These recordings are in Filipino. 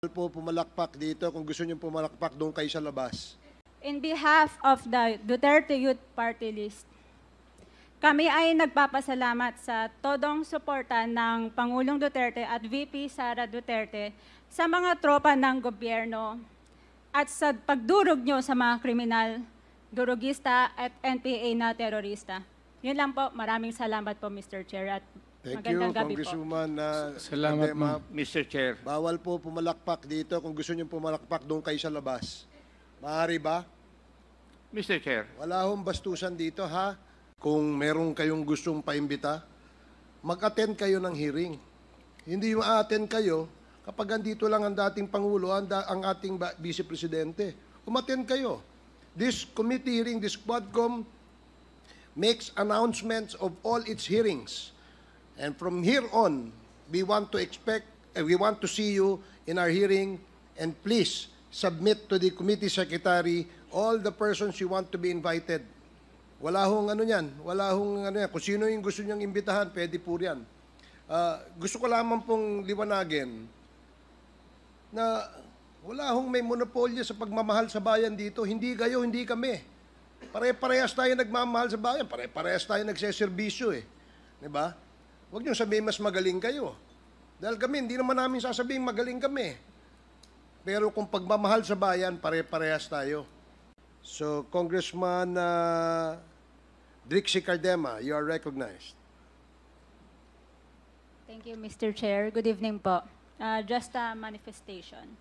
po pumalakpak dito. Kung gusto niyo pumalakpak, doon kayo sa labas. In behalf of the Duterte Youth Party List, kami ay nagpapasalamat sa todong suporta ng Pangulong Duterte at VP Sara Duterte sa mga tropa ng gobyerno at sa pagdurog nyo sa mga kriminal, durugista at NPA na terorista. Yun lang po. Maraming salamat po, Mr. Chair. At Thank you, magandang gabi po. Congresswoman. Salamat, ma'am. Mr. Chair. Bawal po pumalakpak dito. Kung gusto niyo pumalakpak, doon kayo sa labas. Maaari ba? Mr. Chair. Wala hong bastusan dito, ha? Kung meron kayong gustong paimbita, mag-attend kayo ng hearing. Hindi ma-attend kayo kapag andito lang ang dating Pangulo, ang ating Vice Presidente. Umattend kayo. This committee hearing, this Quadcom, makes announcements of all its hearings. And from here on, we want to see you in our hearing, and please submit to the committee secretary all the persons you want to be invited. Wala hong ano yan, wala hong ano yan. Kung sino yung gusto niyang imbitahan, pwede po yan. Gusto ko lamang pong liwanagin na wala hong may monopolyo sa pagmamahal sa bayan dito. Hindi kayo, hindi kami. Pare-parehas tayo nagmamahal sa bayan, pare-parehas tayo nagseserbisyo eh. Diba? Huwag niyo sabihin mas magaling kayo. Dahil kami, hindi naman namin sasabihin magaling kami. Pero kung pagmamahal sa bayan, pare-parehas tayo. So, Congressman Drixie Cardema, you are recognized. Thank you, Mr. Chair. Good evening po. Just a manifestation.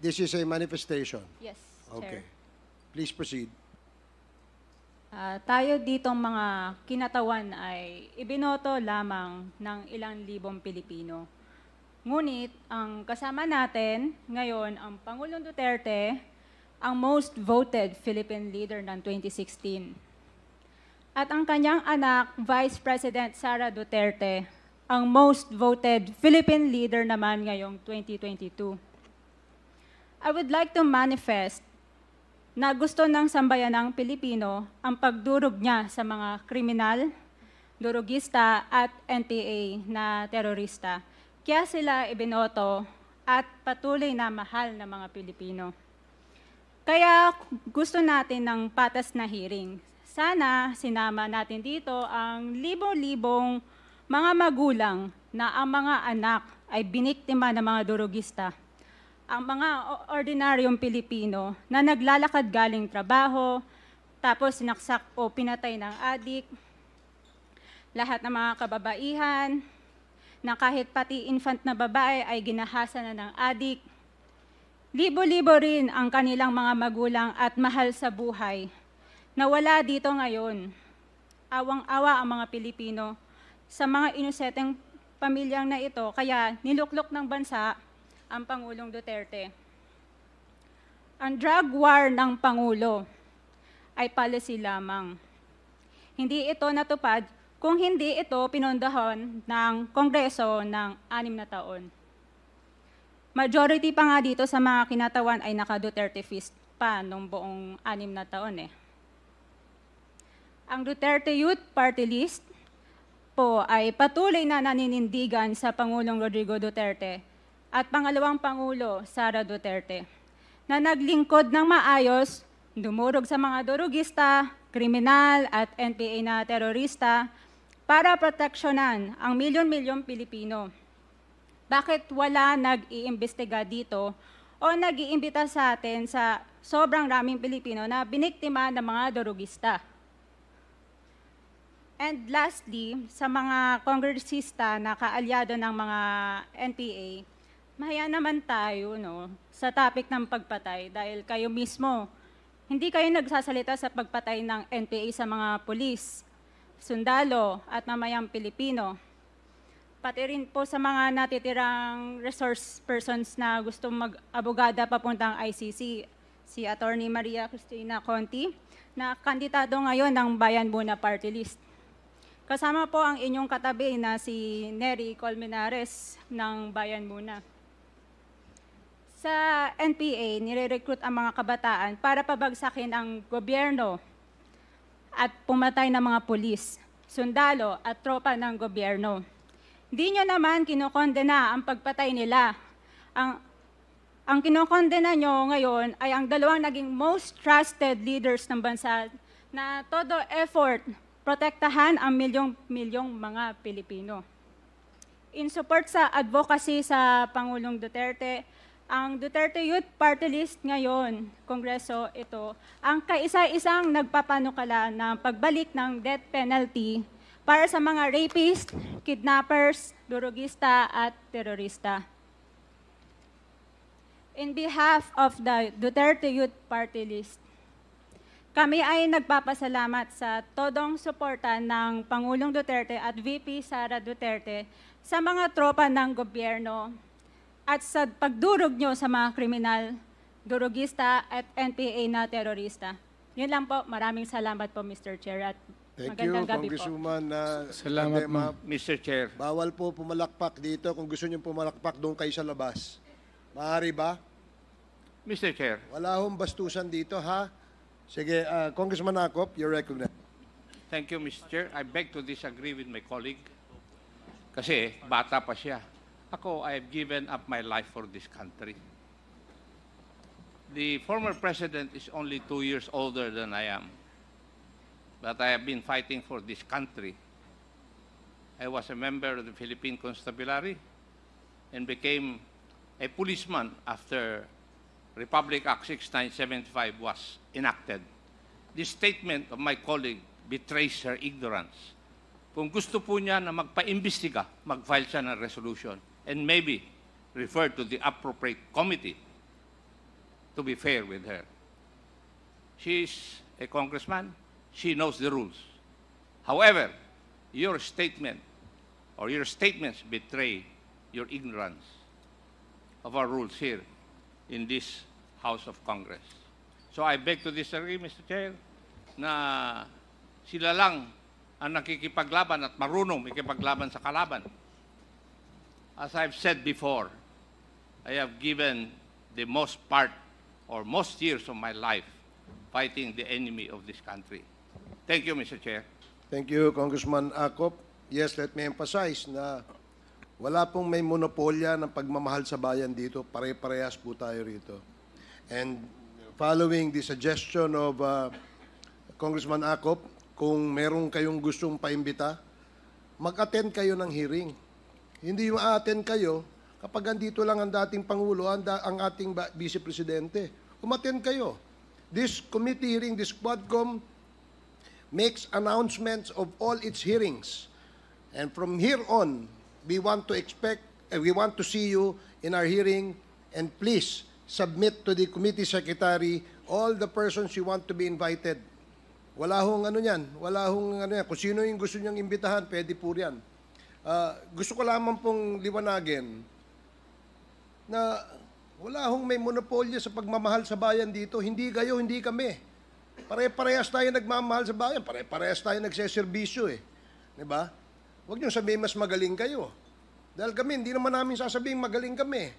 This is a manifestation. Yes, Okay. Chair. Please proceed. Tayo ditong mga kinatawan ay ibinoto lamang ng ilang libong Pilipino. Ngunit ang kasama natin ngayon ang Pangulong Duterte, ang most voted Philippine leader ng 2016. At ang kanyang anak, Vice President Sara Duterte, ang most voted Philippine leader naman ngayong 2022. I would like to manifest na gusto ng sambayanang Pilipino ang pagdurog niya sa mga kriminal, durugista at NPA na terorista. Kaya sila ibinoto at patuloy na mahal ng mga Pilipino. Kaya gusto natin ng patas na hearing. Sana sinama natin dito ang libo-libong mga magulang na ang mga anak ay biniktima ng mga durugista. Ang mga ordinaryong Pilipino na naglalakad galing trabaho, tapos sinaksak o pinatay ng adik, lahat ng mga kababaihan, na kahit pati infant na babae ay ginahasa na ng adik. Libo-libo rin ang kanilang mga magulang at mahal sa buhay na wala dito ngayon. Awang-awa ang mga Pilipino sa mga inuseteng pamilyang na ito, kaya niluklok ng bansa ang Pangulong Duterte. Ang drug war ng Pangulo ay policy lamang. Hindi ito natupad kung hindi ito pinondohan ng Kongreso ng 6 na taon. Majority pa nga dito sa mga kinatawan ay naka-Duterte fist pa nung buong 6 na taon eh. Ang Duterte Youth Party List po ay patuloy na naninindigan sa Pangulong Rodrigo Duterte at pangalawang Pangulo, Sara Duterte, na naglingkod ng maayos, dumurog sa mga durugista, kriminal at NPA na terorista para proteksyonan ang milyon-milyong Pilipino. Bakit wala nag-iimbestiga dito o nag-iimbita sa atin sa sobrang raming Pilipino na biniktima ng mga durugista? And lastly, sa mga kongresista na kaalyado ng mga NPA, mahaya naman tayo sa topic ng pagpatay dahil kayo mismo, hindi kayo nagsasalita sa pagpatay ng NPA sa mga pulis, sundalo at mamayang Pilipino. Pati rin po sa mga natitirang resource persons na gusto mag-abogada papuntang ICC, si Attorney Maria Cristina Conti, na kandidato ngayon ng Bayan Muna Party List. Kasama po ang inyong katabi na si Nery Colmenares ng Bayan Muna. Sa NPA, nire-recruit ang mga kabataan para pabagsakin ang gobyerno at pumatay ng mga pulis, sundalo at tropa ng gobyerno. Di nyo naman kinokondena ang pagpatay nila Ang ang kinokondena nyo ngayon ay ang dalawang naging most trusted leaders ng bansa na todo effort protektahan ang milyong-milyong mga Pilipino. In support sa advocacy sa Pangulong Duterte, ang Duterte Youth Party List ngayon, Kongreso, ito, ang kaisa-isang nagpapanukala ng pagbalik ng death penalty para sa mga rapist, kidnappers, durugista at terorista. In behalf of the Duterte Youth Party List, kami ay nagpapasalamat sa todong suporta ng Pangulong Duterte at VP Sara Duterte sa mga tropa ng gobyerno at sa pagdurog nyo sa mga kriminal, durugista at NPA na terorista. Yun lang po. Maraming salamat po, Mr. Chair. At Thank you, magandang gabi po. Congresswoman. Salamat, ma'am. Mr. Chair, Bawal po pumalakpak dito. Kung gusto niyo pumalakpak, doon kayo sa labas. Maaari ba? Mr. Chair, Wala hong bastusan dito, ha? Sige, Congressman Acop, you're recognized. thank you, Mr. Chair. I beg to disagree with my colleague. Kasi bata pa siya. Ako, I have given up my life for this country. The former president is only 2 years older than I am. But I have been fighting for this country. I was a member of the Philippine Constabulary and became a policeman after Republic Act 6975 was enacted. This statement of my colleague betrays her ignorance. Kung gusto po niya na magpa-imbestiga, mag-file siya ng resolution and maybe refer to the appropriate committee to be fair with her. She is a congressman. She knows the rules. However, your statement or your statements betray your ignorance of our rules here in this House of Congress. So I beg to disagree, Mr. Chair, na sila lang ang nakikipaglaban at marunong makipaglaban sa kalaban. As I've said before, I have given the most part or most years of my life fighting the enemy of this country. Thank you, Mr. Chair. Thank you, Congressman Acop. Yes, let me emphasize na wala pong may monopolya ng pagmamahal sa bayan dito. Pare-parehas po tayo rito. And following the suggestion of Congressman Acop, kung meron kayong gustong paimbita, mag-attend kayo ng hearing. Hindi yung a-attend kayo kapag andito lang ang dating Pangulo, ang ating Vice Presidente. Umattend kayo. This committee hearing, this Quadcom, makes announcements of all its hearings. And from here on, we want to see you in our hearing, and please submit to the committee secretary all the persons you want to be invited. Wala hong ano yan. Wala hong ano yan. Kung sino yung gusto niyang imbitahan, pwede po yan. Gusto ko lamang pong liwanagin na wala hong may monopolyo sa pagmamahal sa bayan dito. Hindi kayo, hindi kami. Pare-parehas tayo nagmamahal sa bayan. Pare-parehas tayo nagseserbisyo eh. Diba? Huwag niyong sabihin mas magaling kayo. Dahil kami, hindi naman namin sasabihin magaling kami.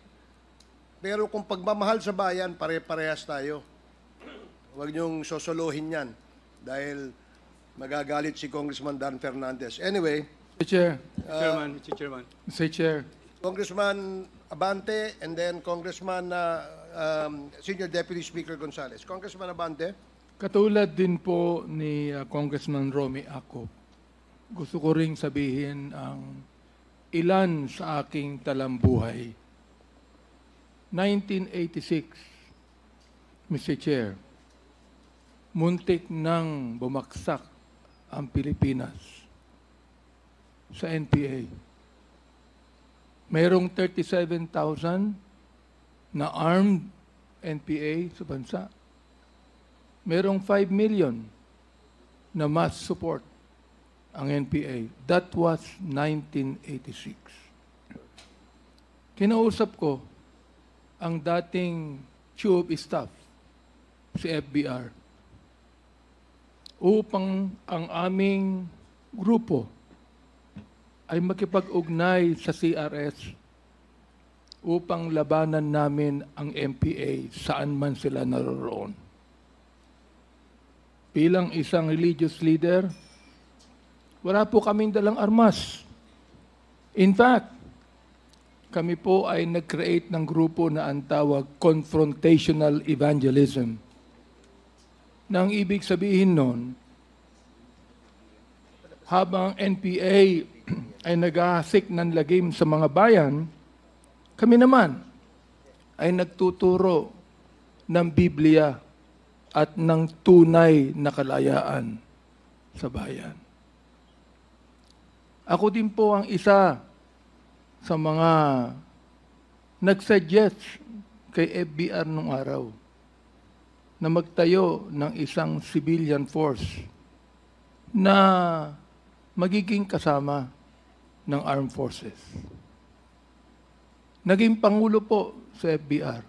Pero kung pagmamahal sa bayan, pare-parehas tayo. Huwag niyong sosolohin yan. Dahil magagalit si Congressman Dan Fernandez. Anyway, Mr. Chair, Mr. Chairman. Mr. Chair, Congressman Abante and then Congressman Senior Deputy Speaker Gonzales. Congressman Abante. katulad din po ni Congressman Romy Acop, gusto ko ring sabihin ang ilan sa aking talambuhay. 1986, Mr. Chair, muntik nang bumagsak ang Pilipinas sa NPA. Mayroong 37,000 na armed NPA sa bansa. Mayroong 5 million na mass support ang NPA. That was 1986. Kinausap ko ang dating chief of staff, si FBR, upang ang aming grupo ay makipag-ugnay sa CRS upang labanan namin ang NPA saan man sila naroroon. Bilang isang religious leader, wala po kaming dalang armas. In fact, kami po ay nag-create ng grupo na ang tawag Confrontational Evangelism. Na ang ibig sabihin nun, habang NPA ay naghahasik ng lagim sa mga bayan, kami naman ay nagtuturo ng Biblia at ng tunay na kalayaan sa bayan. Ako din po ang isa sa mga nagsuggest kay FBR nung araw na magtayo ng isang civilian force na magiging kasama ng armed forces. Naging pangulo po sa FBR.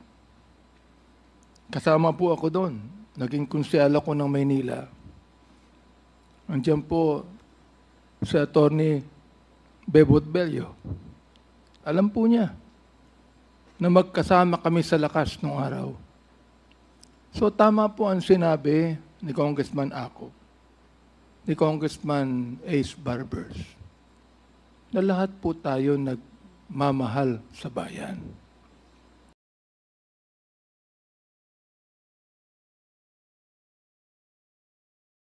Kasama po ako doon. Naging konsyal ako ng Maynila. Andiyan po si Attorney Bebot Bello. Alam po niya na magkasama kami sa lakas nung araw. So tama po ang sinabi ni Congressman Ako, ni Congressman Ace Barbers, na lahat po tayo nagmamahal sa bayan.